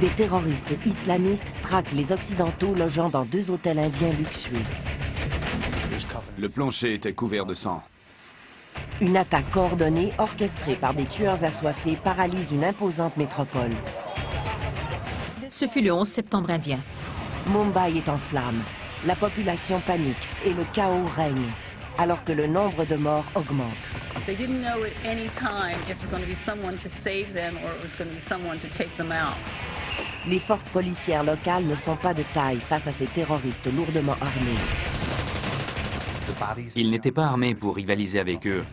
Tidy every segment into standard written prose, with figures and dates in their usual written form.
Des terroristes islamistes traquent les Occidentaux logeant dans 2 hôtels indiens luxueux. Le plancher était couvert de sang. Une attaque coordonnée, orchestrée par des tueurs assoiffés, paralyse une imposante métropole. Ce fut le 11 septembre indien. Mumbai est en flammes. La population panique et le chaos règne, alors que le nombre de morts augmente. They didn't know at any time if it was going to be someone to save them or it was going to be someone to take them out. Les forces policières locales ne sont pas de taille face à ces terroristes lourdement armés. Ils n'étaient pas armés pour rivaliser avec eux.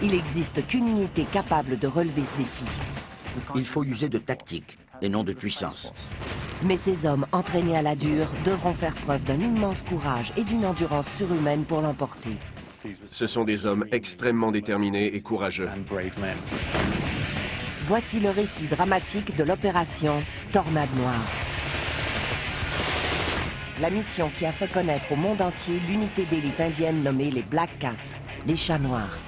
Il n'existe qu'une unité capable de relever ce défi. Il faut user de tactique et non de puissance. Mais ces hommes entraînés à la dure devront faire preuve d'un immense courage et d'une endurance surhumaine pour l'emporter. Ce sont des hommes extrêmement déterminés et courageux. Voici le récit dramatique de l'opération Tornade Noire. La mission qui a fait connaître au monde entier l'unité d'élite indienne nommée les Black Cats, les chats noirs.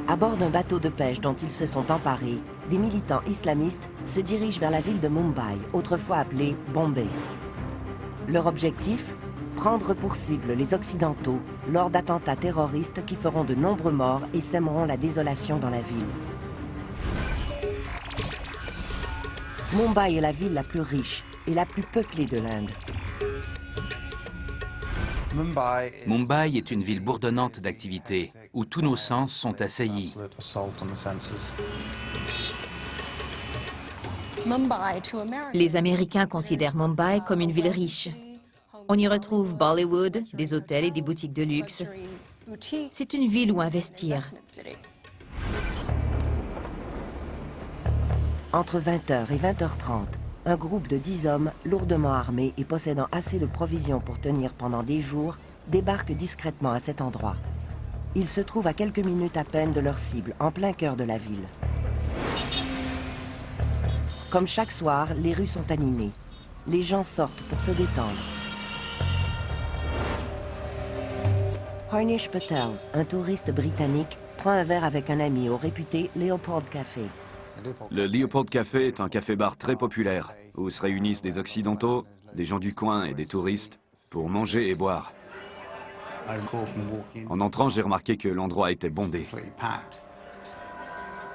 À bord d'un bateau de pêche dont ils se sont emparés, des militants islamistes se dirigent vers la ville de Mumbai, autrefois appelée Bombay. Leur objectif ? Prendre pour cible les Occidentaux lors d'attentats terroristes qui feront de nombreux morts et sèmeront la désolation dans la ville. Mumbai est la ville la plus riche et la plus peuplée de l'Inde. Mumbai est une ville bourdonnante d'activités, où tous nos sens sont assaillis. Les Américains considèrent Mumbai comme une ville riche. On y retrouve Bollywood, des hôtels et des boutiques de luxe. C'est une ville où investir. Entre 20h et 20h30, un groupe de 10 hommes, lourdement armés et possédant assez de provisions pour tenir pendant des jours, débarque discrètement à cet endroit. Ils se trouvent à quelques minutes à peine de leur cible, en plein cœur de la ville. Comme chaque soir, les rues sont animées. Les gens sortent pour se détendre. Harnish Patel, un touriste britannique, prend un verre avec un ami au réputé Leopold Café. Le Leopold Café est un café-bar très populaire, où se réunissent des Occidentaux, des gens du coin et des touristes, pour manger et boire. En entrant, j'ai remarqué que l'endroit était bondé.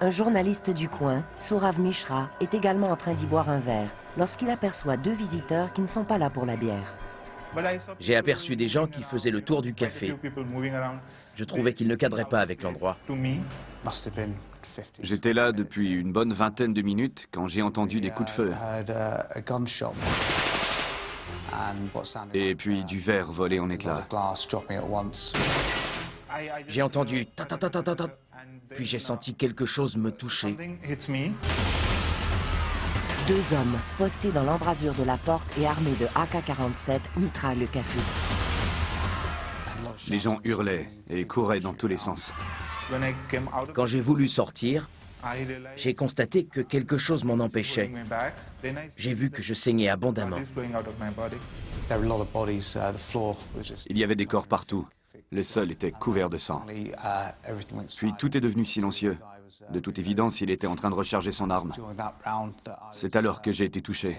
Un journaliste du coin, Sourav Mishra, est également en train d'y boire un verre, lorsqu'il aperçoit 2 visiteurs qui ne sont pas là pour la bière. J'ai aperçu des gens qui faisaient le tour du café. Je trouvais qu'ils ne cadraient pas avec l'endroit. J'étais là depuis une bonne vingtaine de minutes quand j'ai entendu des coups de feu. Et puis du verre volé en éclats. J'ai entendu ta-ta-ta-ta-ta-ta, puis j'ai senti quelque chose me toucher. 2 hommes, postés dans l'embrasure de la porte et armés de AK-47, mitraillent le café. Les gens hurlaient et couraient dans tous les sens. Quand j'ai voulu sortir, j'ai constaté que quelque chose m'en empêchait. J'ai vu que je saignais abondamment. Il y avait des corps partout. Le sol était couvert de sang. Puis tout est devenu silencieux. De toute évidence, il était en train de recharger son arme. C'est alors que j'ai été touché.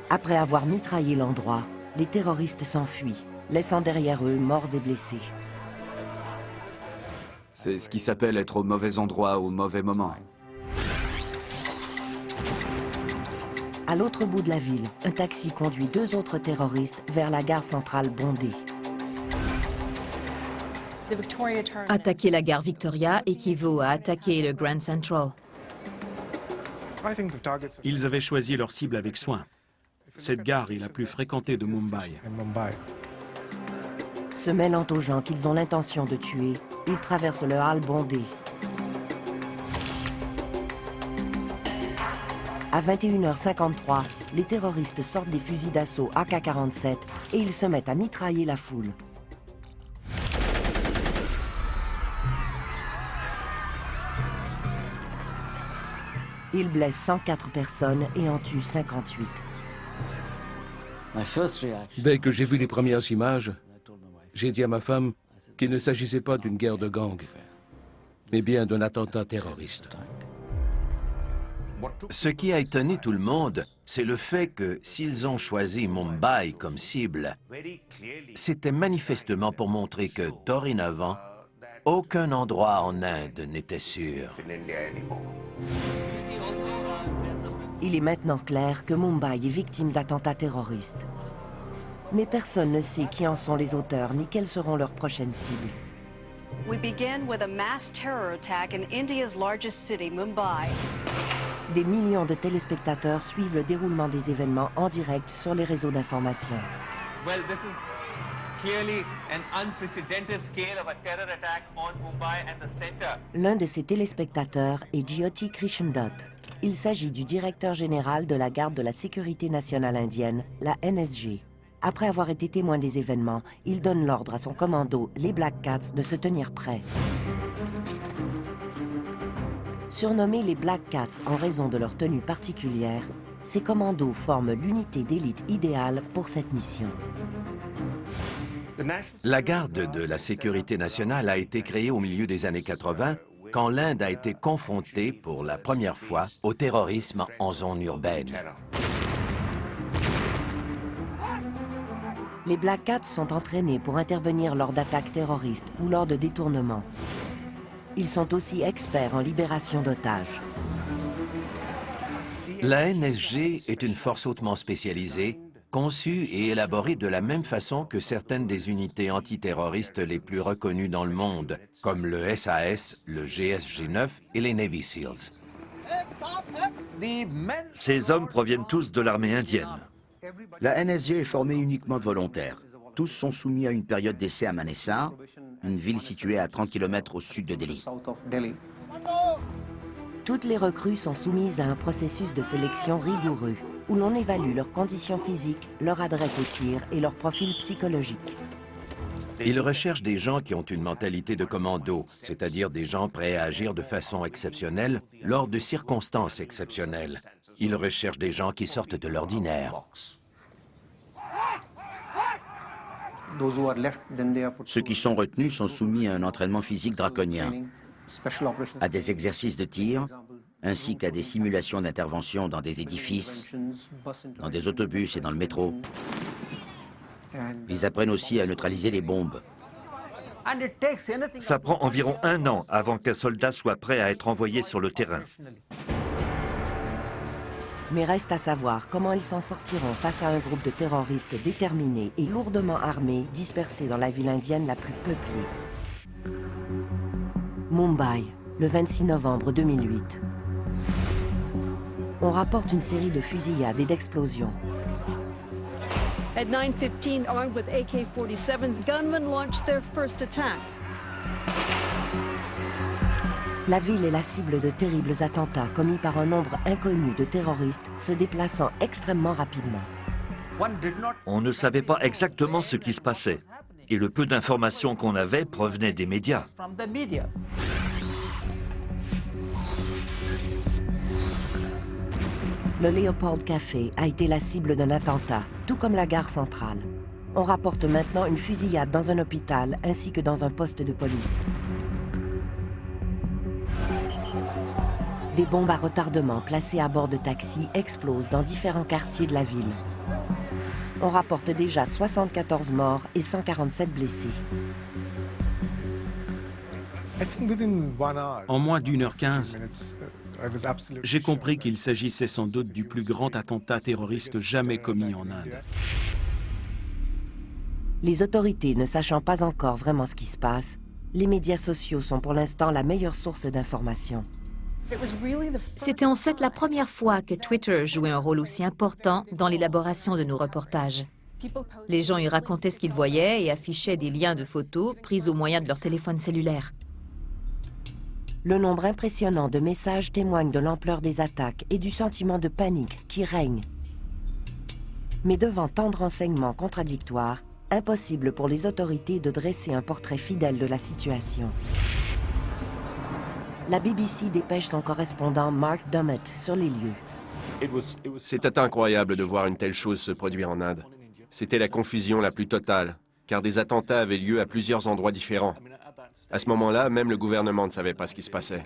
Après avoir mitraillé l'endroit, les terroristes s'enfuient, laissant derrière eux morts et blessés. C'est ce qui s'appelle être au mauvais endroit au mauvais moment. À l'autre bout de la ville, un taxi conduit 2 autres terroristes vers la gare centrale bondée. Attaquer la gare Victoria équivaut à attaquer le Grand Central. Ils avaient choisi leur cible avec soin. Cette gare est la plus fréquentée de Mumbai. Se mêlant aux gens qu'ils ont l'intention de tuer, ils traversent le hall bondé. À 21h53, les terroristes sortent des fusils d'assaut AK-47 et ils se mettent à mitrailler la foule. Ils blessent 104 personnes et en tuent 58. Dès que j'ai vu les premières images, j'ai dit à ma femme qu'il ne s'agissait pas d'une guerre de gang, mais bien d'un attentat terroriste. Ce qui a étonné tout le monde, c'est le fait que s'ils ont choisi Mumbai comme cible, c'était manifestement pour montrer que, dorénavant, aucun endroit en Inde n'était sûr. Il est maintenant clair que Mumbai est victime d'attentats terroristes. Mais personne ne sait qui en sont les auteurs ni quelles seront leurs prochaines cibles. We begin with a mass terror attack in India's largest city, Mumbai. Des millions de téléspectateurs suivent le déroulement des événements en direct sur les réseaux d'information. Well, this is clearly an unprecedented scale of a terror attack on Mumbai and the center. L'un de ces téléspectateurs est Jyoti Krishendot. Il s'agit du directeur général de la garde de la sécurité nationale indienne, la NSG. Après avoir été témoin des événements, il donne l'ordre à son commando, les Black Cats, de se tenir prêts. Surnommés les Black Cats en raison de leur tenue particulière, ces commandos forment l'unité d'élite idéale pour cette mission. La garde de la sécurité nationale a été créée au milieu des années 80, quand l'Inde a été confrontée pour la première fois au terrorisme en zone urbaine. Les Black Cats sont entraînés pour intervenir lors d'attaques terroristes ou lors de détournements. Ils sont aussi experts en libération d'otages. La NSG est une force hautement spécialisée, conçue et élaborée de la même façon que certaines des unités antiterroristes les plus reconnues dans le monde, comme le SAS, le GSG-9 et les Navy SEALs. Ces hommes proviennent tous de l'armée indienne. La NSG est formée uniquement de volontaires. Tous sont soumis à une période d'essai à Manesar, une ville située à 30 km au sud de Delhi. Toutes les recrues sont soumises à un processus de sélection rigoureux, où l'on évalue leurs conditions physiques, leur adresse au tir et leur profil psychologique. Ils recherchent des gens qui ont une mentalité de commando, c'est-à-dire des gens prêts à agir de façon exceptionnelle lors de circonstances exceptionnelles. Ils recherchent des gens qui sortent de l'ordinaire. Ceux qui sont retenus sont soumis à un entraînement physique draconien, à des exercices de tir, ainsi qu'à des simulations d'intervention dans des édifices, dans des autobus et dans le métro. Ils apprennent aussi à neutraliser les bombes. Ça prend environ 1 an avant qu'un soldat soit prêt à être envoyé sur le terrain. Mais reste à savoir comment ils s'en sortiront face à un groupe de terroristes déterminés et lourdement armés dispersés dans la ville indienne la plus peuplée. Mumbai, le 26 novembre 2008. On rapporte une série de fusillades et d'explosions. At 9:15, armed with AK-47s, gunmen launched their first attack. La ville est la cible de terribles attentats commis par un nombre inconnu de terroristes se déplaçant extrêmement rapidement. On ne savait pas exactement ce qui se passait. Et le peu d'informations qu'on avait provenaient des médias. Le Leopold Café a été la cible d'un attentat, tout comme la gare centrale. On rapporte maintenant une fusillade dans un hôpital ainsi que dans un poste de police. Des bombes à retardement placées à bord de taxis explosent dans différents quartiers de la ville. On rapporte déjà 74 morts et 147 blessés. En moins d'1h15, j'ai compris qu'il s'agissait sans doute du plus grand attentat terroriste jamais commis en Inde. Les autorités ne sachant pas encore vraiment ce qui se passe, les médias sociaux sont pour l'instant la meilleure source d'information. C'était en fait la première fois que Twitter jouait un rôle aussi important dans l'élaboration de nos reportages. Les gens y racontaient ce qu'ils voyaient et affichaient des liens de photos prises au moyen de leur téléphone cellulaire. Le nombre impressionnant de messages témoigne de l'ampleur des attaques et du sentiment de panique qui règne. Mais devant tant de renseignements contradictoires, impossible pour les autorités de dresser un portrait fidèle de la situation. La BBC dépêche son correspondant Mark Dummett sur les lieux. C'était incroyable de voir une telle chose se produire en Inde. C'était la confusion la plus totale, car des attentats avaient lieu à plusieurs endroits différents. À ce moment-là, même le gouvernement ne savait pas ce qui se passait.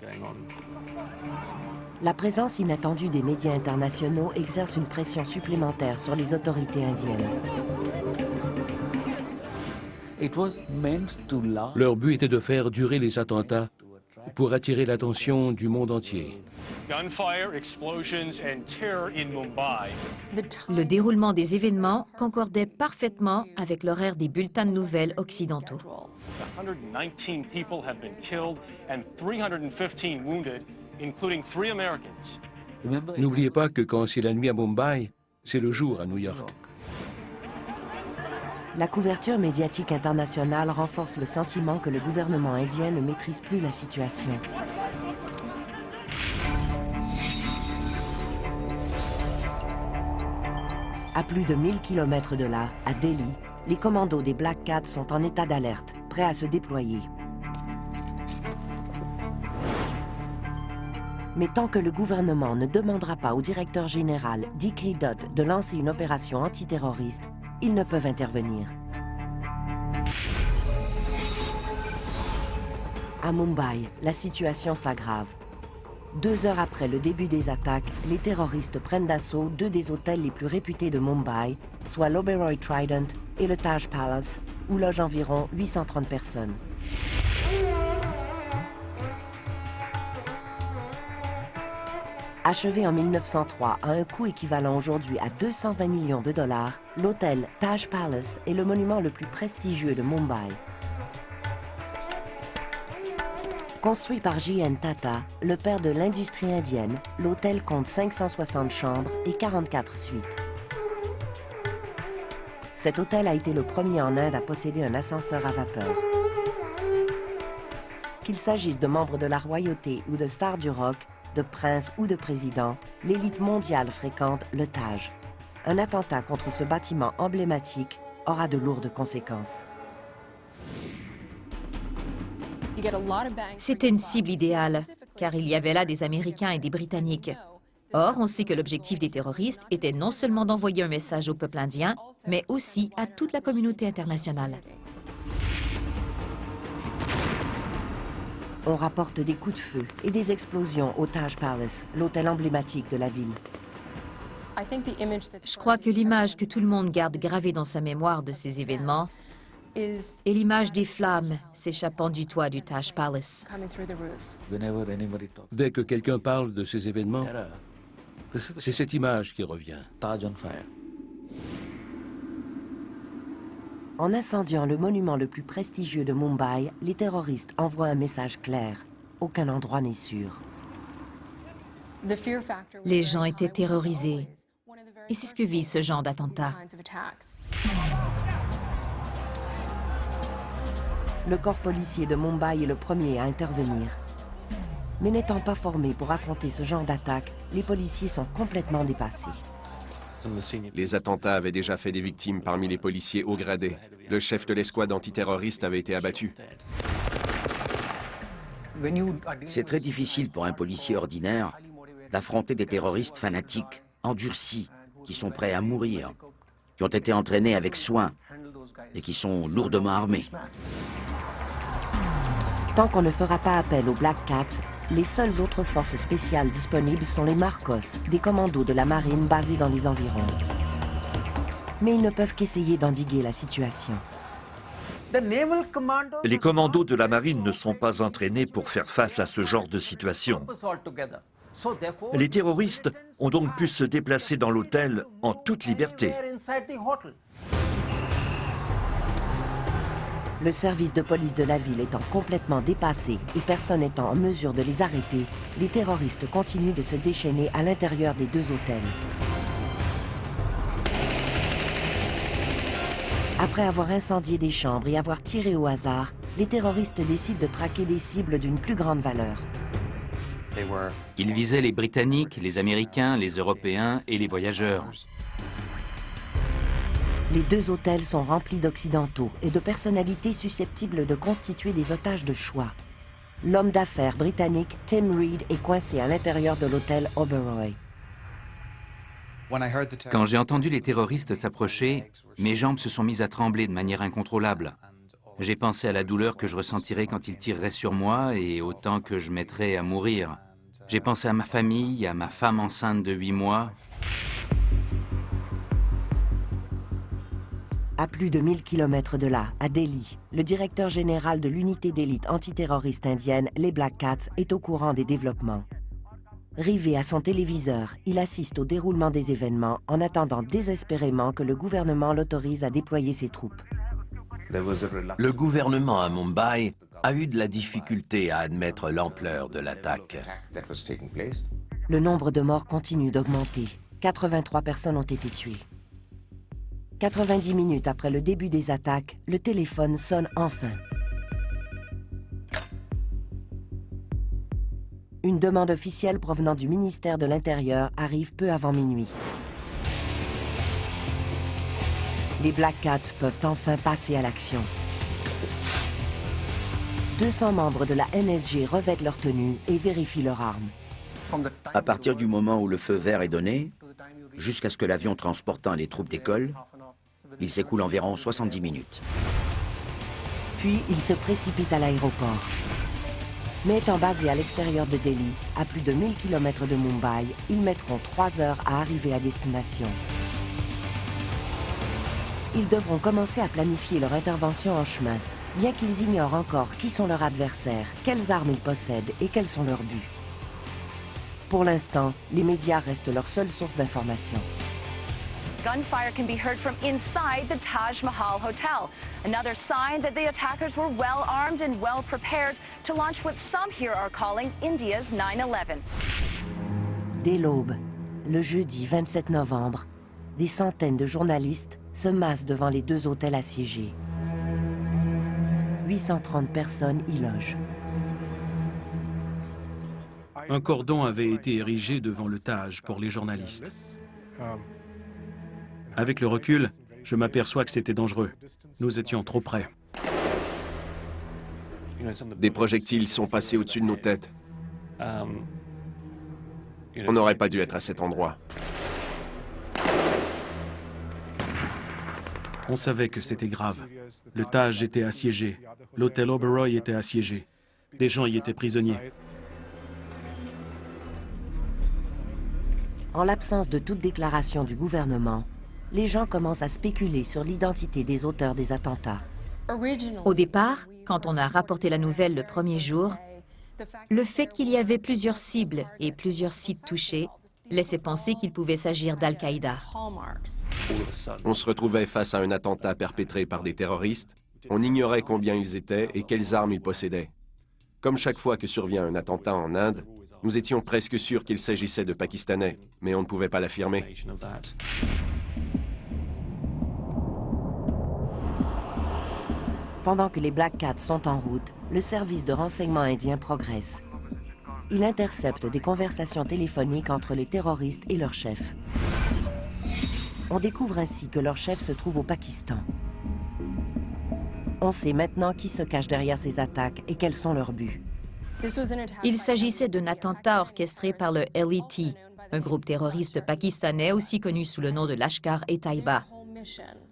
La présence inattendue des médias internationaux exerce une pression supplémentaire sur les autorités indiennes. Leur but était de faire durer les attentats pour attirer l'attention du monde entier. Le déroulement des événements concordait parfaitement avec l'horaire des bulletins de nouvelles occidentaux. 119 people have been killed and 315 wounded, including 3 Americans. N'oubliez pas que quand c'est la nuit à Mumbai, c'est le jour à New York. La couverture médiatique internationale renforce le sentiment que le gouvernement indien ne maîtrise plus la situation. À plus de 1000 km de là, à Delhi, les commandos des Black Cats sont en état d'alerte, prêts à se déployer. Mais tant que le gouvernement ne demandera pas au directeur général D.K. Dutt de lancer une opération antiterroriste, ils ne peuvent intervenir. À Mumbai, la situation s'aggrave. 2 heures après le début des attaques, les terroristes prennent d'assaut 2 des hôtels les plus réputés de Mumbai, soit l'Oberoi Trident et le Taj Palace, où logent environ 830 personnes. Achevé en 1903 à un coût équivalent aujourd'hui à 220 millions de dollars, l'hôtel Taj Palace est le monument le plus prestigieux de Mumbai. Construit par J.N. Tata, le père de l'industrie indienne, l'hôtel compte 560 chambres et 44 suites. Cet hôtel a été le premier en Inde à posséder un ascenseur à vapeur. Qu'il s'agisse de membres de la royauté ou de stars du rock, de princes ou de présidents, l'élite mondiale fréquente le Taj. Un attentat contre ce bâtiment emblématique aura de lourdes conséquences. C'était une cible idéale, car il y avait là des Américains et des Britanniques. Or, on sait que l'objectif des terroristes était non seulement d'envoyer un message au peuple indien, mais aussi à toute la communauté internationale. On rapporte des coups de feu et des explosions au Taj Palace, l'hôtel emblématique de la ville. Je crois que l'image que tout le monde garde gravée dans sa mémoire de ces événements est l'image des flammes s'échappant du toit du Taj Palace. Dès que quelqu'un parle de ces événements, c'est cette image qui revient. En incendiant le monument le plus prestigieux de Mumbai, les terroristes envoient un message clair. Aucun endroit n'est sûr. Les gens étaient terrorisés. Et c'est ce que vise ce genre d'attentat. Le corps policier de Mumbai est le premier à intervenir. Mais n'étant pas formés pour affronter ce genre d'attaque, les policiers sont complètement dépassés. Les attentats avaient déjà fait des victimes parmi les policiers haut gradés. Le chef de l'escouade antiterroriste avait été abattu. C'est très difficile pour un policier ordinaire d'affronter des terroristes fanatiques, endurcis, qui sont prêts à mourir, qui ont été entraînés avec soin et qui sont lourdement armés. Tant qu'on ne fera pas appel aux Black Cats, les seules autres forces spéciales disponibles sont les Marcos, des commandos de la marine basés dans les environs. Mais ils ne peuvent qu'essayer d'endiguer la situation. Les commandos de la marine ne sont pas entraînés pour faire face à ce genre de situation. Les terroristes ont donc pu se déplacer dans l'hôtel en toute liberté. Le service de police de la ville étant complètement dépassé et personne n'étant en mesure de les arrêter, les terroristes continuent de se déchaîner à l'intérieur des 2 hôtels. Après avoir incendié des chambres et avoir tiré au hasard, les terroristes décident de traquer des cibles d'une plus grande valeur. Ils visaient les Britanniques, les Américains, les Européens et les voyageurs. Les deux hôtels sont remplis d'Occidentaux et de personnalités susceptibles de constituer des otages de choix. L'homme d'affaires britannique Tim Reed est coincé à l'intérieur de l'hôtel Oberoi. Quand j'ai entendu les terroristes s'approcher, mes jambes se sont mises à trembler de manière incontrôlable. J'ai pensé à la douleur que je ressentirais quand ils tireraient sur moi et au temps que je mettrais à mourir. J'ai pensé à ma famille, à ma femme enceinte de 8 mois. À plus de 1000 km de là, à Delhi, le directeur général de l'unité d'élite antiterroriste indienne, les Black Cats, est au courant des développements. Rivé à son téléviseur, il assiste au déroulement des événements en attendant désespérément que le gouvernement l'autorise à déployer ses troupes. Le gouvernement à Mumbai a eu de la difficulté à admettre l'ampleur de l'attaque. Le nombre de morts continue d'augmenter. 83 personnes ont été tuées. 90 minutes après le début des attaques, le téléphone sonne enfin. Une demande officielle provenant du ministère de l'Intérieur arrive peu avant minuit. Les Black Cats peuvent enfin passer à l'action. 200 membres de la NSG revêtent leur tenue et vérifient leurs armes. À partir du moment où le feu vert est donné, jusqu'à ce que l'avion transportant les troupes décolle, il s'écoule environ 70 minutes. Puis, ils se précipitent à l'aéroport. Mais étant basés à l'extérieur de Delhi, à plus de 1000 km de Mumbai, ils mettront 3 heures à arriver à destination. Ils devront commencer à planifier leur intervention en chemin, bien qu'ils ignorent encore qui sont leurs adversaires, quelles armes ils possèdent et quels sont leurs buts. Pour l'instant, les médias restent leur seule source d'information. Gunfire can be heard from inside the Taj Mahal Hotel. Another sign that the attackers were well armed and well prepared to launch what some here are calling India's 9/11. Dès l'aube, le jeudi 27 novembre, des centaines de journalistes se massent devant les deux hôtels assiégés. 830 personnes y logent. Un cordon avait été érigé devant le Taj pour les journalistes. Avec le recul, je m'aperçois que c'était dangereux. Nous étions trop près. Des projectiles sont passés au-dessus de nos têtes. On n'aurait pas dû être à cet endroit. On savait que c'était grave. Le Taj était assiégé. L'hôtel Oberoi était assiégé. Des gens y étaient prisonniers. En l'absence de toute déclaration du gouvernement, les gens commencent à spéculer sur l'identité des auteurs des attentats. Au départ, quand on a rapporté la nouvelle le premier jour, le fait qu'il y avait plusieurs cibles et plusieurs sites touchés laissait penser qu'il pouvait s'agir d'Al-Qaïda. On se retrouvait face à un attentat perpétré par des terroristes. On ignorait combien ils étaient et quelles armes ils possédaient. Comme chaque fois que survient un attentat en Inde, nous étions presque sûrs qu'il s'agissait de Pakistanais, mais on ne pouvait pas l'affirmer. Pendant que les Black Cats sont en route, le service de renseignement indien progresse. Il intercepte des conversations téléphoniques entre les terroristes et leur chef. On découvre ainsi que leur chef se trouve au Pakistan. On sait maintenant qui se cache derrière ces attaques et quels sont leurs buts. Il s'agissait d'un attentat orchestré par le LET, un groupe terroriste pakistanais aussi connu sous le nom de Lashkar-e-Taiba.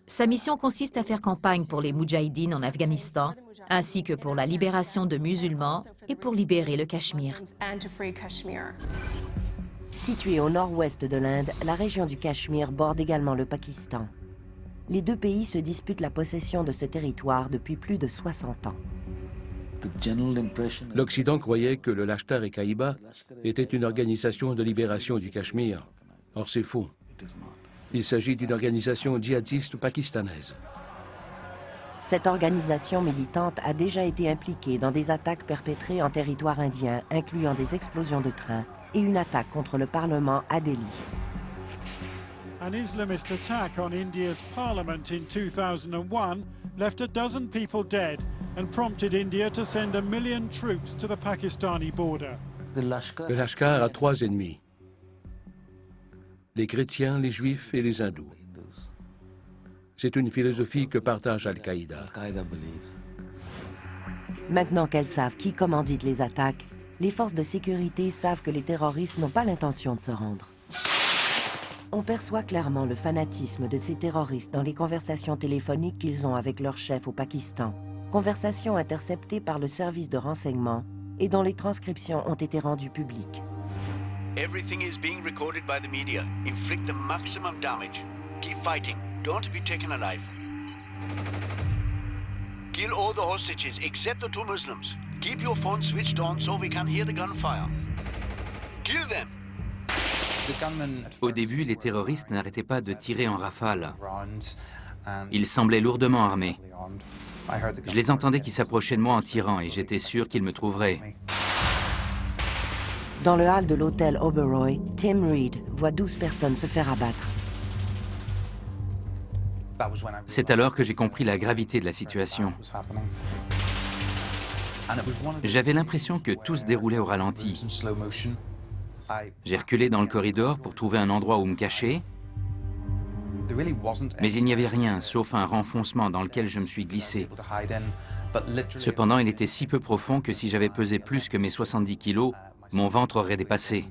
Sa mission consiste à faire campagne pour les Moudjahidines en Afghanistan, ainsi que pour la libération de musulmans et pour libérer le Cachemire. Située au nord-ouest de l'Inde, la région du Cachemire borde également le Pakistan. Les deux pays se disputent la possession de ce territoire depuis plus de 60 ans. L'Occident croyait que le Lashkar-e-Taiba était une organisation de libération du Cachemire. Or, c'est faux. Il s'agit d'une organisation djihadiste pakistanaise. Cette organisation militante a déjà été impliquée dans des attaques perpétrées en territoire indien, incluant des explosions de trains et une attaque contre le Parlement à Delhi. An Islamist attack on India's parliament in 2001 left a dozen people dead and prompted India to send 1 million troops to the Pakistani border. Le Lashkar a 3 ennemis: les chrétiens, les juifs et les hindous. C'est une philosophie que partage Al-Qaïda. Maintenant qu'elles savent qui commandite les attaques, les forces de sécurité savent que les terroristes n'ont pas l'intention de se rendre. On perçoit clairement le fanatisme de ces terroristes dans les conversations téléphoniques qu'ils ont avec leur chef au Pakistan, conversations interceptées par le service de renseignement et dont les transcriptions ont été rendues publiques. Everything is being recorded by the media. Inflict the maximum damage. Keep fighting. Don't be taken alive. Kill all the hostages except the 2 Muslims. Keep your phone switched on so we can hear the gunfire. Kill them. Au début, les terroristes n'arrêtaient pas de tirer en rafales. Ils semblaient lourdement armés. Je les entendais qui s'approchaient de moi en tirant et j'étais sûr qu'ils me trouveraient. Dans le hall de l'hôtel Oberoi, Tim Reed voit 12 personnes se faire abattre. C'est alors que j'ai compris la gravité de la situation. J'avais l'impression que tout se déroulait au ralenti. J'ai reculé dans le corridor pour trouver un endroit où me cacher, mais il n'y avait rien sauf un renfoncement dans lequel je me suis glissé. Cependant, il était si peu profond que si j'avais pesé plus que mes 70 kilos, mon ventre aurait dépassé.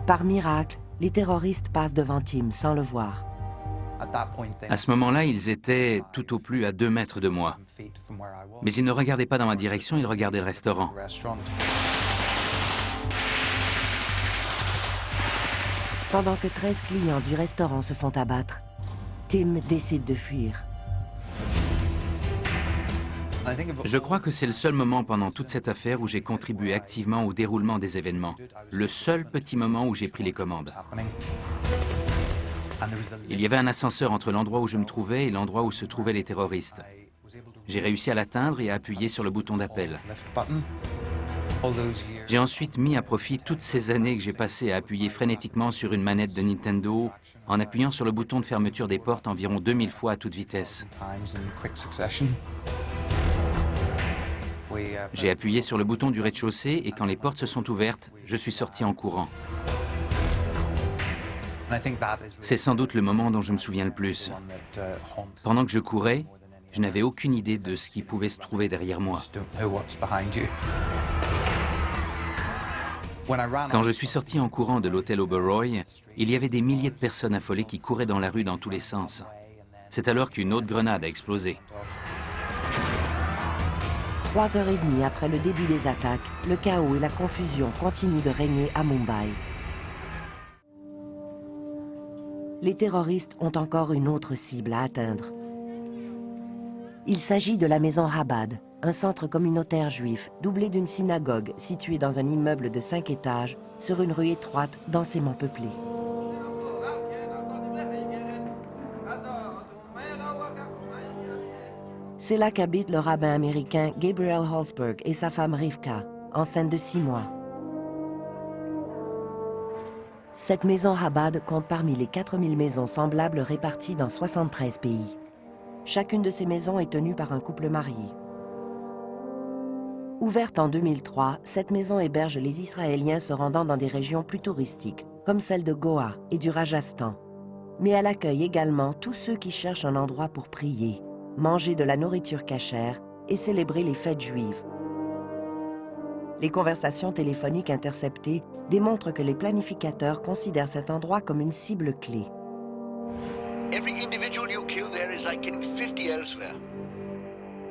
Par miracle, les terroristes passent devant Tim sans le voir. À ce moment-là, ils étaient tout au plus à 2 mètres de moi. Mais ils ne regardaient pas dans ma direction, ils regardaient le restaurant. Pendant que 13 clients du restaurant se font abattre, Tim décide de fuir. Je crois que c'est le seul moment pendant toute cette affaire où j'ai contribué activement au déroulement des événements. Le seul petit moment où j'ai pris les commandes. Il y avait un ascenseur entre l'endroit où je me trouvais et l'endroit où se trouvaient les terroristes. J'ai réussi à l'atteindre et à appuyer sur le bouton d'appel. J'ai ensuite mis à profit toutes ces années que j'ai passées à appuyer frénétiquement sur une manette de Nintendo, en appuyant sur le bouton de fermeture des portes environ 2000 fois à toute vitesse. J'ai appuyé sur le bouton du rez-de-chaussée et quand les portes se sont ouvertes, je suis sorti en courant. C'est sans doute le moment dont je me souviens le plus. Pendant que je courais, je n'avais aucune idée de ce qui pouvait se trouver derrière moi. Quand je suis sorti en courant de l'hôtel Oberoi, il y avait des milliers de personnes affolées qui couraient dans la rue dans tous les sens. C'est alors qu'une autre grenade a explosé. 3h30 après le début des attaques, le chaos et la confusion continuent de régner à Mumbai. Les terroristes ont encore une autre cible à atteindre. Il s'agit de la maison Chabad, un centre communautaire juif doublé d'une synagogue située dans un immeuble de 5 étages sur une rue étroite densément peuplée. C'est là qu'habite le rabbin américain Gabriel Holzberg et sa femme Rivka, enceinte de 6 mois. Cette maison Chabad compte parmi les 4000 maisons semblables réparties dans 73 pays. Chacune de ces maisons est tenue par un couple marié. Ouverte en 2003, cette maison héberge les Israéliens se rendant dans des régions plus touristiques, comme celle de Goa et du Rajasthan. Mais elle accueille également tous ceux qui cherchent un endroit pour prier, manger de la nourriture cachère et célébrer les fêtes juives. Les conversations téléphoniques interceptées démontrent que les planificateurs considèrent cet endroit comme une cible clé. Every individual you kill there is like killing 50 elsewhere.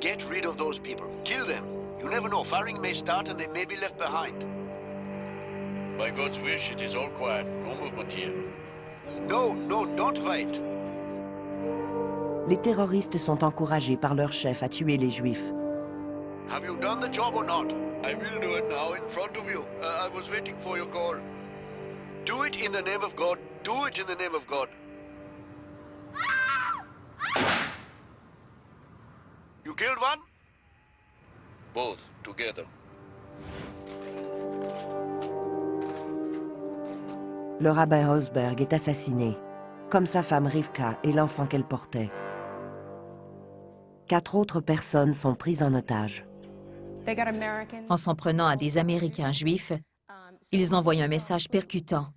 Get rid of those people. Kill them. You never know. Firing may start and they may be left behind. By God's wish, it is all quiet. No movement here. No, don't fight. Les terroristes sont encouragés par leur chef à tuer les Juifs. Have you done the job or not? I will do it now in front of you. I was waiting for your call. Do it in the name of God. Do it in the name of God. You killed one? Both, together. Le rabbin Holzberg est assassiné, comme sa femme Rivka et l'enfant qu'elle portait. 4 autres personnes sont prises en otage. En s'en prenant à des Américains juifs, ils envoient un message percutant.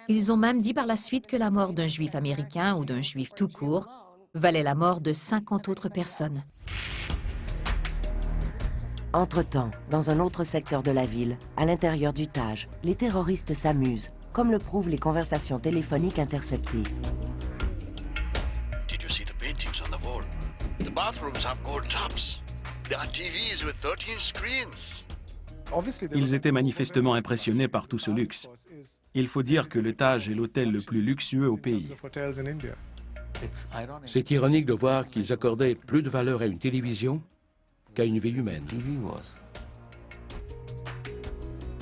Ils ont même dit par la suite que la mort d'un juif américain ou d'un juif tout court valait la mort de 50 autres personnes. Entre-temps, dans un autre secteur de la ville, à l'intérieur du Taj, les terroristes s'amusent, comme le prouvent les conversations téléphoniques interceptées. Did you see the paintings on the wall? The bathrooms have gold taps. There are TVs with 13 screens. Ils étaient manifestement impressionnés par tout ce luxe. Il faut dire que le Taj est l'hôtel le plus luxueux au pays. C'est ironique de voir qu'ils accordaient plus de valeur à une télévision qu'à une vie humaine.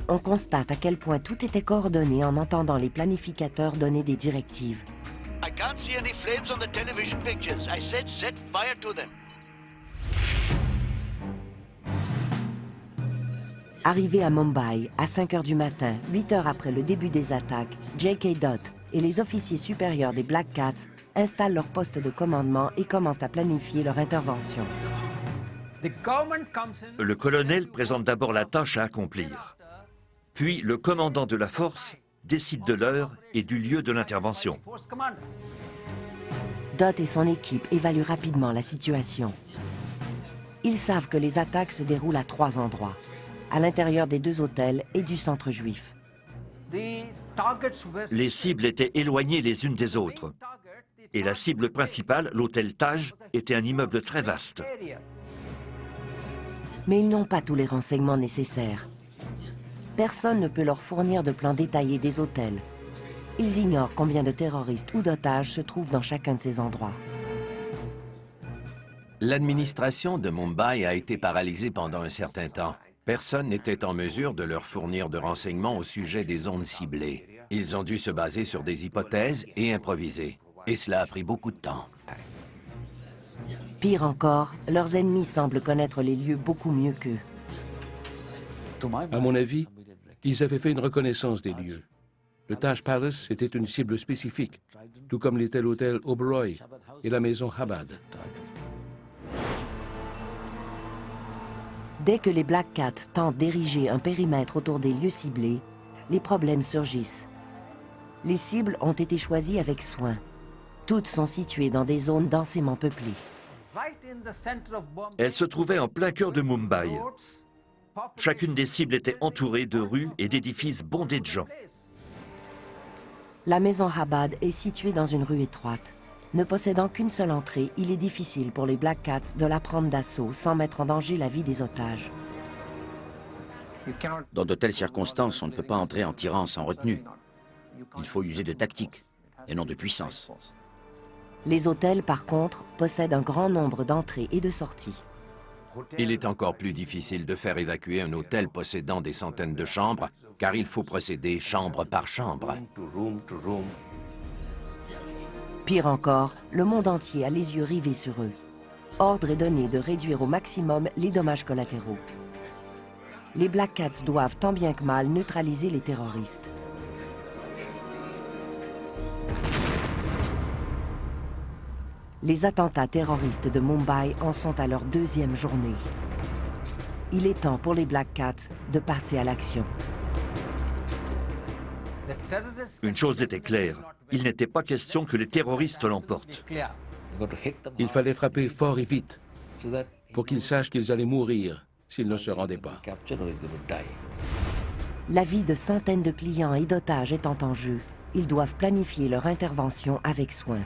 On constate à quel point tout était coordonné en entendant les planificateurs donner des directives. I can't see any flames on the television pictures. I said set fire to them. Arrivé à Mumbai, à 5 heures du matin, 8 heures après le début des attaques, J.K. Dutt et les officiers supérieurs des Black Cats installent leur poste de commandement et commencent à planifier leur intervention. Le colonel présente d'abord la tâche à accomplir. Puis le commandant de la force décide de l'heure et du lieu de l'intervention. Dutt et son équipe évaluent rapidement la situation. Ils savent que les attaques se déroulent à 3 endroits, à l'intérieur des 2 hôtels et du centre juif. Les cibles étaient éloignées les unes des autres. Et la cible principale, l'hôtel Taj, était un immeuble très vaste. Mais ils n'ont pas tous les renseignements nécessaires. Personne ne peut leur fournir de plans détaillés des hôtels. Ils ignorent combien de terroristes ou d'otages se trouvent dans chacun de ces endroits. L'administration de Mumbai a été paralysée pendant un certain temps. Personne n'était en mesure de leur fournir de renseignements au sujet des zones ciblées. Ils ont dû se baser sur des hypothèses et improviser. Et cela a pris beaucoup de temps. Pire encore, leurs ennemis semblent connaître les lieux beaucoup mieux qu'eux. À mon avis, ils avaient fait une reconnaissance des lieux. Le Taj Palace était une cible spécifique, tout comme l'était l'hôtel Oberoi et la maison Chabad. Dès que les Black Cats tentent d'ériger un périmètre autour des lieux ciblés, les problèmes surgissent. Les cibles ont été choisies avec soin. Toutes sont situées dans des zones densément peuplées. Elle se trouvait en plein cœur de Mumbai. Chacune des cibles était entourée de rues et d'édifices bondés de gens. La maison Chabad est située dans une rue étroite. Ne possédant qu'une seule entrée, il est difficile pour les Black Cats de la prendre d'assaut sans mettre en danger la vie des otages. Dans de telles circonstances, on ne peut pas entrer en tirant sans retenue. Il faut user de tactique et non de puissance. Les hôtels, par contre, possèdent un grand nombre d'entrées et de sorties. Il est encore plus difficile de faire évacuer un hôtel possédant des centaines de chambres, car il faut procéder chambre par chambre. Pire encore, le monde entier a les yeux rivés sur eux. Ordre est donné de réduire au maximum les dommages collatéraux. Les Black Cats doivent tant bien que mal neutraliser les terroristes. Les attentats terroristes de Mumbai en sont à leur 2e journée. Il est temps pour les Black Cats de passer à l'action. Une chose était claire, il n'était pas question que les terroristes l'emportent. Il fallait frapper fort et vite pour qu'ils sachent qu'ils allaient mourir s'ils ne se rendaient pas. La vie de centaines de clients et d'otages étant en jeu, ils doivent planifier leur intervention avec soin.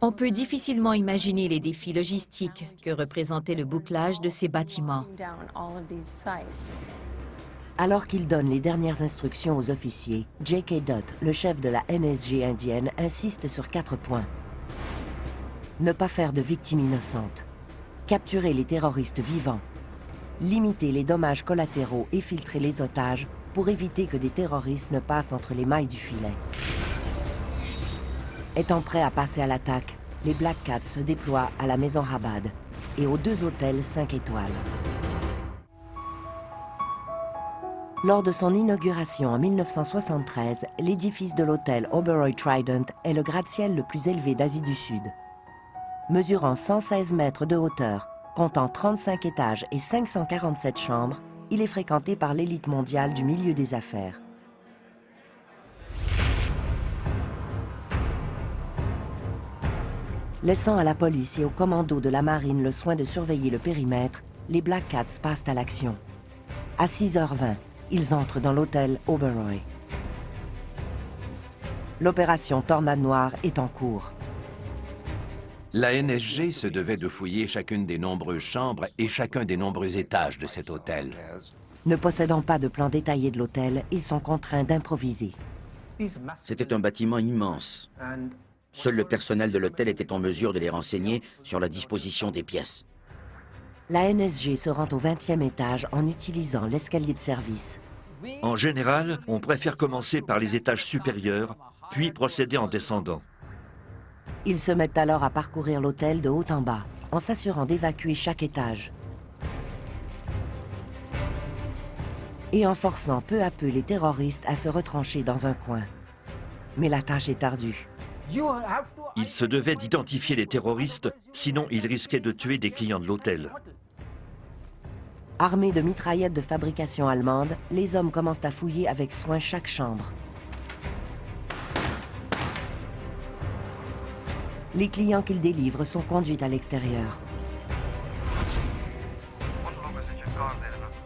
On peut difficilement imaginer les défis logistiques que représentait le bouclage de ces bâtiments. Alors qu'il donne les dernières instructions aux officiers, J.K. Dutt, le chef de la NSG indienne, insiste sur 4 points. Ne pas faire de victimes innocentes. Capturer les terroristes vivants. Limiter les dommages collatéraux et filtrer les otages pour éviter que des terroristes ne passent entre les mailles du filet. Étant prêts à passer à l'attaque, les Black Cats se déploient à la maison Chabad et aux 2 hôtels 5 étoiles. Lors de son inauguration en 1973, l'édifice de l'hôtel Oberoi Trident est le gratte-ciel le plus élevé d'Asie du Sud. Mesurant 116 mètres de hauteur, comptant 35 étages et 547 chambres, il est fréquenté par l'élite mondiale du milieu des affaires. Laissant à la police et aux commandos de la marine le soin de surveiller le périmètre, les Black Cats passent à l'action. À 6h20, ils entrent dans l'hôtel Oberoi. L'opération Tornade Noire est en cours. La NSG se devait de fouiller chacune des nombreuses chambres et chacun des nombreux étages de cet hôtel. Ne possédant pas de plan détaillé de l'hôtel, ils sont contraints d'improviser. C'était un bâtiment immense. Seul le personnel de l'hôtel était en mesure de les renseigner sur la disposition des pièces. La NSG se rend au 20e étage en utilisant l'escalier de service. En général, on préfère commencer par les étages supérieurs, puis procéder en descendant. Ils se mettent alors à parcourir l'hôtel de haut en bas, en s'assurant d'évacuer chaque étage. Et en forçant peu à peu les terroristes à se retrancher dans un coin. Mais la tâche est ardue. Ils se devaient d'identifier les terroristes, sinon ils risquaient de tuer des clients de l'hôtel. Armés de mitraillettes de fabrication allemande, les hommes commencent à fouiller avec soin chaque chambre. Les clients qu'ils délivrent sont conduits à l'extérieur.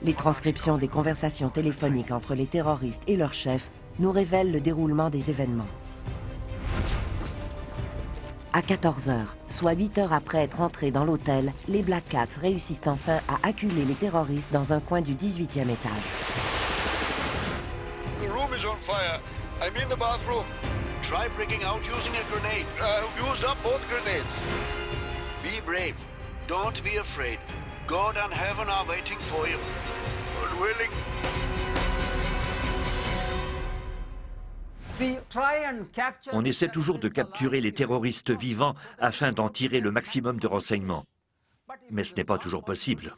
Les transcriptions des conversations téléphoniques entre les terroristes et leur chef nous révèlent le déroulement des événements. À 14h, soit 8 heures après être entrés dans l'hôtel, les Black Cats réussissent enfin à acculer les terroristes dans un coin du 18e étage. The room is on fire. I'm in the bathroom. Try breaking out using a grenade. I've used up both grenades. Be brave. Don't be afraid. God and heaven are waiting for you. God willing. On essaie toujours de capturer les terroristes vivants afin d'en tirer le maximum de renseignements. Mais ce n'est pas toujours possible.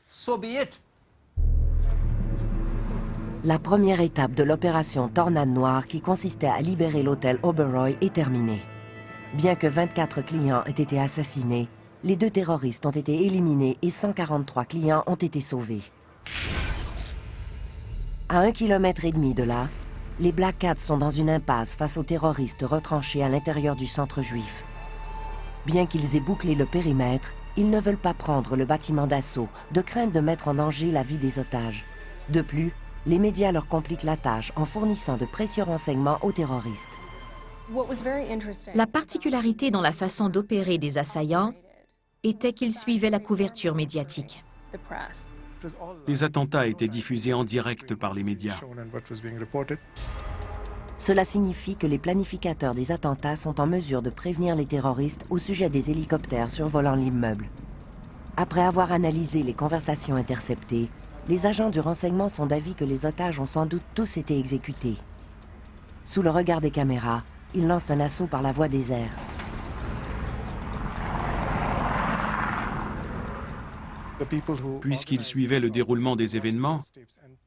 La première étape de l'opération Tornade Noire, qui consistait à libérer l'hôtel Oberoi, est terminée. Bien que 24 clients aient été assassinés, les 2 terroristes ont été éliminés et 143 clients ont été sauvés. À 1,5 km de là, les Black Cats sont dans une impasse face aux terroristes retranchés à l'intérieur du centre juif. Bien qu'ils aient bouclé le périmètre, ils ne veulent pas prendre le bâtiment d'assaut, de crainte de mettre en danger la vie des otages. De plus, les médias leur compliquent la tâche en fournissant de précieux renseignements aux terroristes. La particularité dans la façon d'opérer des assaillants était qu'ils suivaient la couverture médiatique. Les attentats étaient diffusés en direct par les médias. Cela signifie que les planificateurs des attentats sont en mesure de prévenir les terroristes au sujet des hélicoptères survolant l'immeuble. Après avoir analysé les conversations interceptées, les agents du renseignement sont d'avis que les otages ont sans doute tous été exécutés. Sous le regard des caméras, ils lancent un assaut par la voie des airs. Puisqu'ils suivaient le déroulement des événements,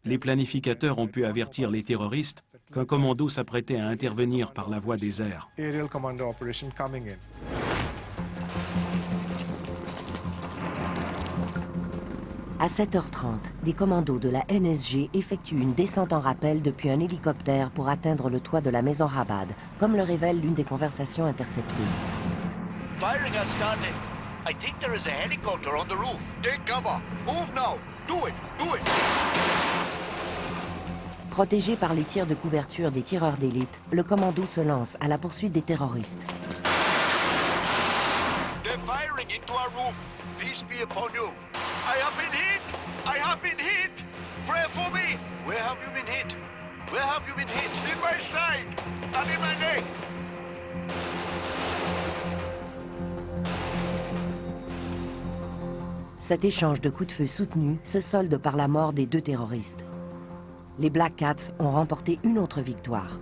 les planificateurs ont pu avertir les terroristes qu'un commando s'apprêtait à intervenir par la voie des airs. À 7h30, des commandos de la NSG effectuent une descente en rappel depuis un hélicoptère pour atteindre le toit de la maison Rabad, comme le révèle l'une des conversations interceptées. Firing has started. I think there is a helicopter on the roof. Take cover. Move now. Do it. Do it. Protégé par les tirs de couverture des tireurs d'élite, le commando se lance à la poursuite des terroristes. They're firing into our roof. Peace be upon you. I have been hit. I have been hit. Pray for me. Where have you been hit? Where have you been hit? In my side and in my neck. Cet échange de coups de feu soutenus se solde par la mort des 2 terroristes. Les Black Cats ont remporté une autre victoire.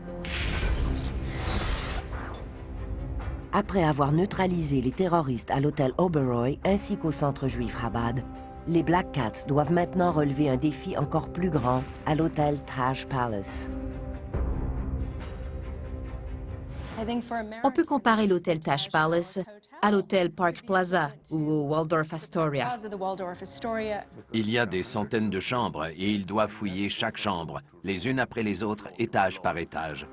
Après avoir neutralisé les terroristes à l'hôtel Oberoi ainsi qu'au centre juif Rabad, les Black Cats doivent maintenant relever un défi encore plus grand à l'hôtel Taj Palace. On peut comparer l'hôtel Taj Palace à l'hôtel Park Plaza ou au Waldorf Astoria. Il y a des centaines de chambres et ils doivent fouiller chaque chambre, les unes après les autres, étage par étage.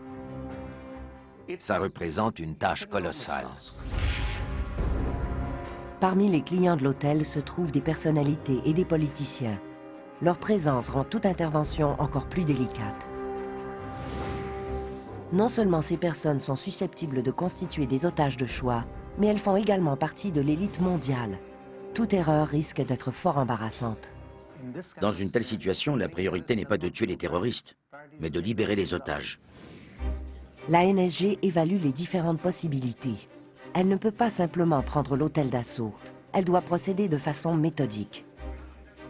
Ça représente une tâche colossale. Parmi les clients de l'hôtel se trouvent des personnalités et des politiciens. Leur présence rend toute intervention encore plus délicate. Non seulement ces personnes sont susceptibles de constituer des otages de choix, mais elles font également partie de l'élite mondiale. Toute erreur risque d'être fort embarrassante. Dans une telle situation, la priorité n'est pas de tuer les terroristes, mais de libérer les otages. La NSG évalue les différentes possibilités. Elle ne peut pas simplement prendre l'hôtel d'assaut. Elle doit procéder de façon méthodique.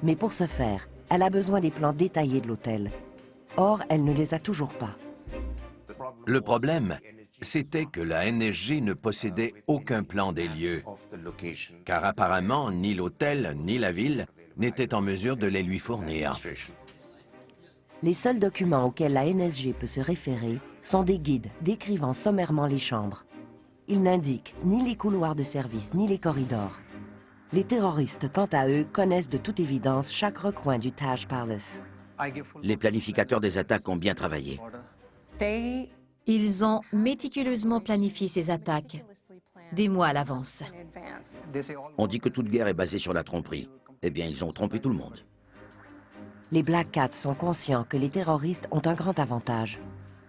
Mais pour ce faire, elle a besoin des plans détaillés de l'hôtel. Or, elle ne les a toujours pas. Le problème, c'était que la NSG ne possédait aucun plan des lieux, car apparemment, ni l'hôtel ni la ville n'étaient en mesure de les lui fournir. Les seuls documents auxquels la NSG peut se référer sont des guides décrivant sommairement les chambres. Ils n'indiquent ni les couloirs de service ni les corridors. Les terroristes, quant à eux, connaissent de toute évidence chaque recoin du Taj Palace. Les planificateurs des attaques ont bien travaillé. Ils ont méticuleusement planifié ces attaques, des mois à l'avance. On dit que toute guerre est basée sur la tromperie. Eh bien, ils ont trompé tout le monde. Les Black Cats sont conscients que les terroristes ont un grand avantage.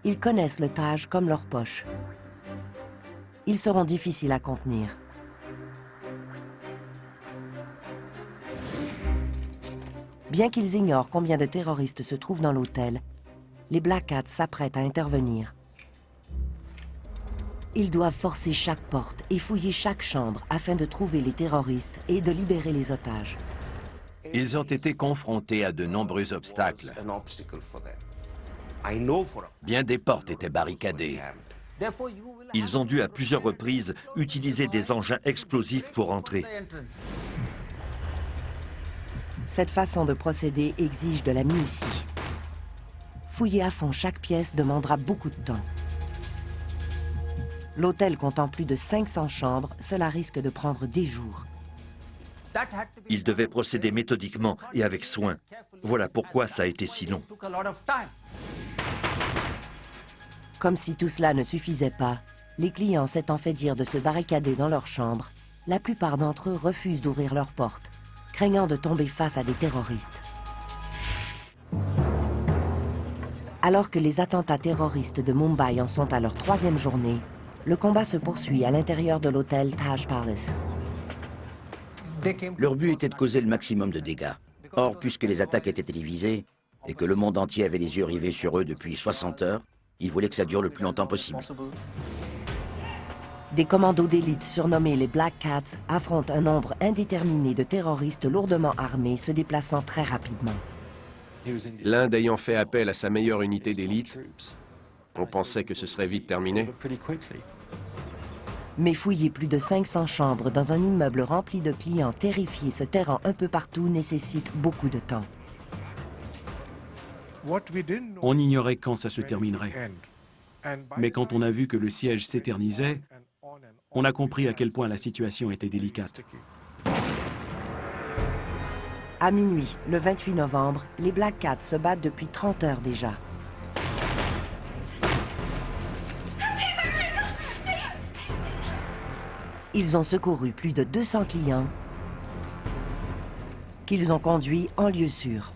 Ils connaissent le Taj comme leur poche. Ils seront difficiles à contenir. Bien qu'ils ignorent combien de terroristes se trouvent dans l'hôtel, les Black Cats s'apprêtent à intervenir. Ils doivent forcer chaque porte et fouiller chaque chambre afin de trouver les terroristes et de libérer les otages. Ils ont été confrontés à de nombreux obstacles. Bien des portes étaient barricadées. Ils ont dû à plusieurs reprises utiliser des engins explosifs pour entrer. Cette façon de procéder exige de la minutie. Fouiller à fond chaque pièce demandera beaucoup de temps. L'hôtel comptant plus de 500 chambres, cela risque de prendre des jours. Ils devaient procéder méthodiquement et avec soin. Voilà pourquoi ça a été si long. Comme si tout cela ne suffisait pas, les clients s'étant fait dire de se barricader dans leur chambre, la plupart d'entre eux refusent d'ouvrir leurs portes, craignant de tomber face à des terroristes. Alors que les attentats terroristes de Mumbai en sont à leur 3e journée, le combat se poursuit à l'intérieur de l'hôtel Taj Palace. Leur but était de causer le maximum de dégâts. Or, puisque les attaques étaient télévisées et que le monde entier avait les yeux rivés sur eux depuis 60 heures, ils voulaient que ça dure le plus longtemps possible. Des commandos d'élite surnommés les Black Cats affrontent un nombre indéterminé de terroristes lourdement armés se déplaçant très rapidement. L'Inde ayant fait appel à sa meilleure unité d'élite, on pensait que ce serait vite terminé. Mais fouiller plus de 500 chambres dans un immeuble rempli de clients terrifiés se terrant un peu partout nécessite beaucoup de temps. On ignorait quand ça se terminerait. Mais quand on a vu que le siège s'éternisait, on a compris à quel point la situation était délicate. À minuit, le 28 novembre, les Black Cats se battent depuis 30 heures déjà. Ils ont secouru plus de 200 clients qu'ils ont conduits en lieu sûr.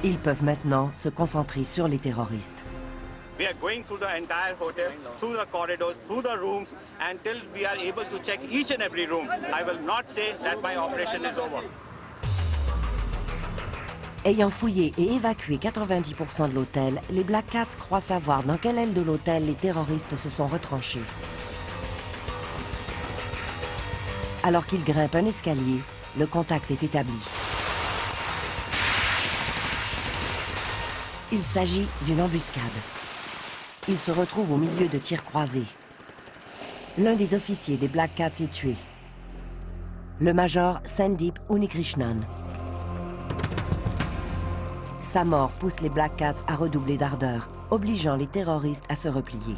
Ils peuvent maintenant se concentrer sur les terroristes. We are going through the entire hotel, through the corridors, through the rooms, until we are able to check each and every room. I will not say that my operation is over. Ayant fouillé et évacué 90% de l'hôtel, les Black Cats croient savoir dans quelle aile de l'hôtel les terroristes se sont retranchés. Alors qu'ils grimpent un escalier, le contact est établi. Il s'agit d'une embuscade. Ils se retrouvent au milieu de tirs croisés. L'un des officiers des Black Cats est tué. Le major Sandeep Unnikrishnan. Sa mort pousse les Black Cats à redoubler d'ardeur, obligeant les terroristes à se replier.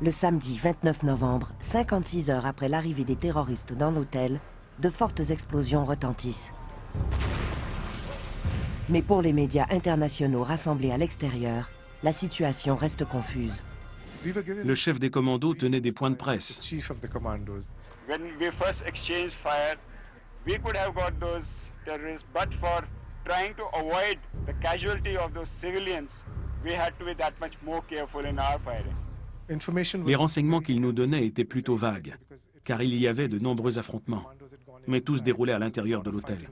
Le samedi 29 novembre, 56 heures après l'arrivée des terroristes dans l'hôtel, de fortes explosions retentissent. Mais pour les médias internationaux rassemblés à l'extérieur, la situation reste confuse. Le chef des commandos tenait des points de presse. When we first exchanged fire, we could have got those terrorists, but for trying to avoid the casualty of those civilians, we had to be that much more careful in our firing. Les renseignements qu'il nous donnait étaient plutôt vagues, car il y avait de nombreux affrontements, mais tous déroulaient à l'intérieur de l'hôtel.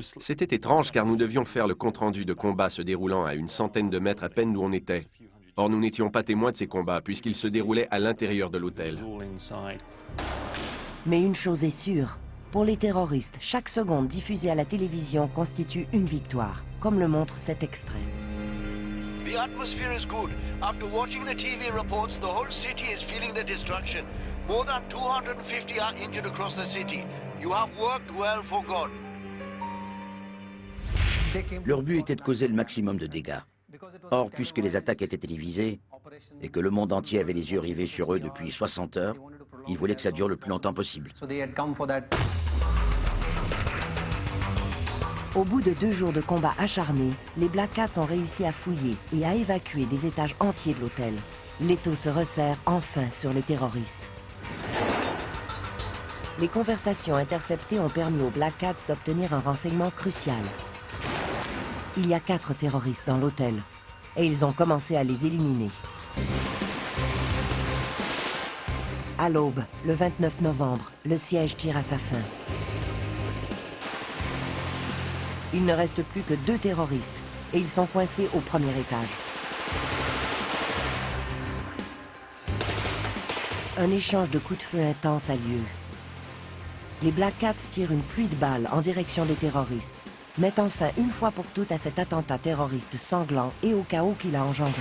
C'était étrange car nous devions faire le compte-rendu de combats se déroulant à une centaine de mètres à peine d'où on était. Or, nous n'étions pas témoins de ces combats puisqu'ils se déroulaient à l'intérieur de l'hôtel. Mais une chose est sûre, pour les terroristes, chaque seconde diffusée à la télévision constitue une victoire, comme le montre cet extrait. The atmosphere is good. After watching the TV reports, the whole city is feeling the destruction. More than 250 are injured across the city. You have worked well for God. Leur but était de causer le maximum de dégâts. Or, puisque les attaques étaient télévisées et que le monde entier avait les yeux rivés sur eux depuis 60 heures, ils voulaient que ça dure le plus longtemps possible. Au bout de 2 jours de combats acharnés, les Black Cats ont réussi à fouiller et à évacuer des étages entiers de l'hôtel. L'étau se resserre enfin sur les terroristes. Les conversations interceptées ont permis aux Black Cats d'obtenir un renseignement crucial. Il y a 4 terroristes dans l'hôtel et ils ont commencé à les éliminer. À l'aube, le 29 novembre, le siège tire à sa fin. Il ne reste plus que 2 terroristes et ils sont coincés au premier étage. Un échange de coups de feu intense a lieu. Les Black Cats tirent une pluie de balles en direction des terroristes, mettant fin une fois pour toutes à cet attentat terroriste sanglant et au chaos qu'il a engendré.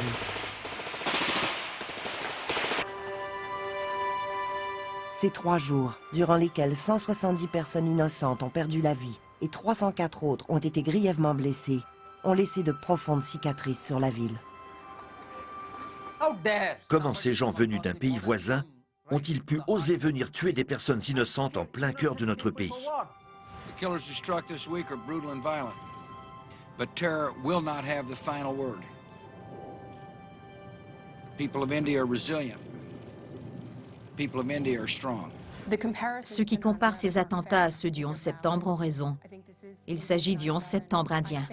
Ces 3 jours, durant lesquels 170 personnes innocentes ont perdu la vie et 304 autres ont été grièvement blessées, ont laissé de profondes cicatrices sur la ville. Comment ces gens venus d'un pays voisin ont-ils pu oser venir tuer des personnes innocentes en plein cœur de notre pays? The killers who struck this week are brutal and violent, but terror will not have the final word. People of India are resilient. People of India are strong. Ceux qui comparent ces attentats à ceux du 11 septembre ont raison. Il s'agit du 11 septembre indien.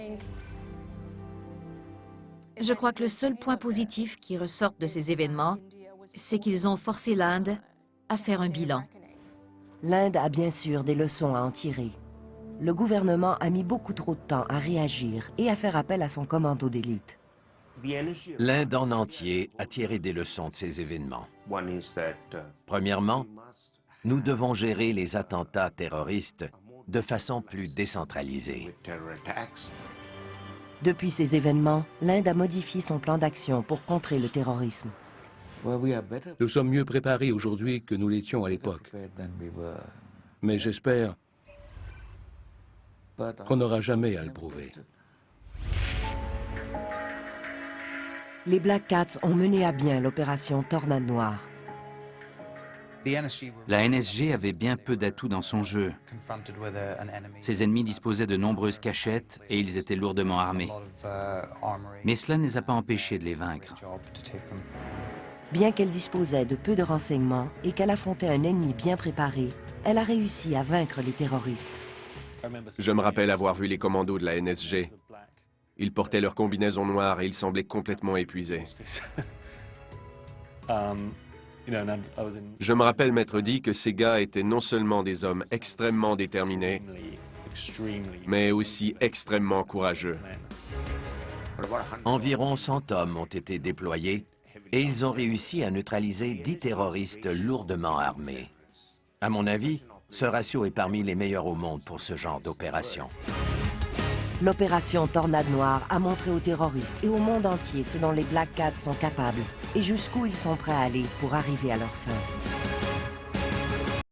Je crois que le seul point positif qui ressorte de ces événements, c'est qu'ils ont forcé l'Inde à faire un bilan. L'Inde a bien sûr des leçons à en tirer. Le gouvernement a mis beaucoup trop de temps à réagir et à faire appel à son commando d'élite. L'Inde en entier a tiré des leçons de ces événements. Premièrement, nous devons gérer les attentats terroristes de façon plus décentralisée. Depuis ces événements, l'Inde a modifié son plan d'action pour contrer le terrorisme. Nous sommes mieux préparés aujourd'hui que nous l'étions à l'époque. Mais j'espère qu'on n'aura jamais à le prouver. Les Black Cats ont mené à bien l'opération Tornade Noire. La NSG avait bien peu d'atouts dans son jeu. Ses ennemis disposaient de nombreuses cachettes et ils étaient lourdement armés. Mais cela ne les a pas empêchés de les vaincre. Bien qu'elle disposait de peu de renseignements et qu'elle affrontait un ennemi bien préparé, elle a réussi à vaincre les terroristes. Je me rappelle avoir vu les commandos de la NSG. Ils portaient leur combinaison noire et ils semblaient complètement épuisés. Je me rappelle m'être dit que ces gars étaient non seulement des hommes extrêmement déterminés, mais aussi extrêmement courageux. Environ 100 hommes ont été déployés et ils ont réussi à neutraliser 10 terroristes lourdement armés. À mon avis, ce ratio est parmi les meilleurs au monde pour ce genre d'opération. L'opération Tornade Noire a montré aux terroristes et au monde entier ce dont les Black Cats sont capables et jusqu'où ils sont prêts à aller pour arriver à leur fin.